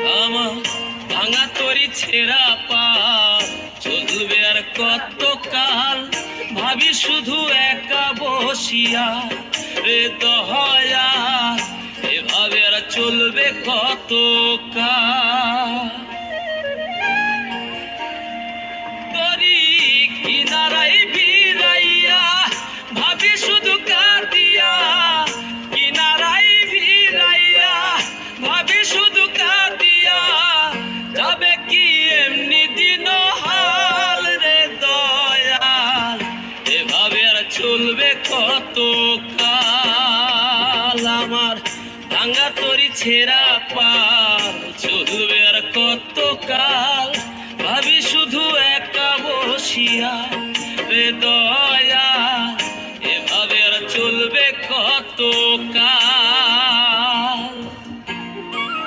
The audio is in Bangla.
আমার ভাঙা তরি ছেঁড়া পা চলবে আর কত কাল, ভাবি শুধু একা বসিয়া রে দয়া, এভাবে আর চলবে কত কাল। তরি কিনারাই ভিড়াইয়া ভাবি শুধু কাঁদিয়া, কিনারাই ভিড়াইয়া ভাবি শুধু কাঁদিয়া, যাবে কি এমনি দিন হাল রে দয়াল, এভাবে আর চলবে কত কাল। আমার ভাঙা তরি ছেঁড়া পাল চলবে আর কত কাল, ভাবি শুধু একা বসিয়া রে দয়াল।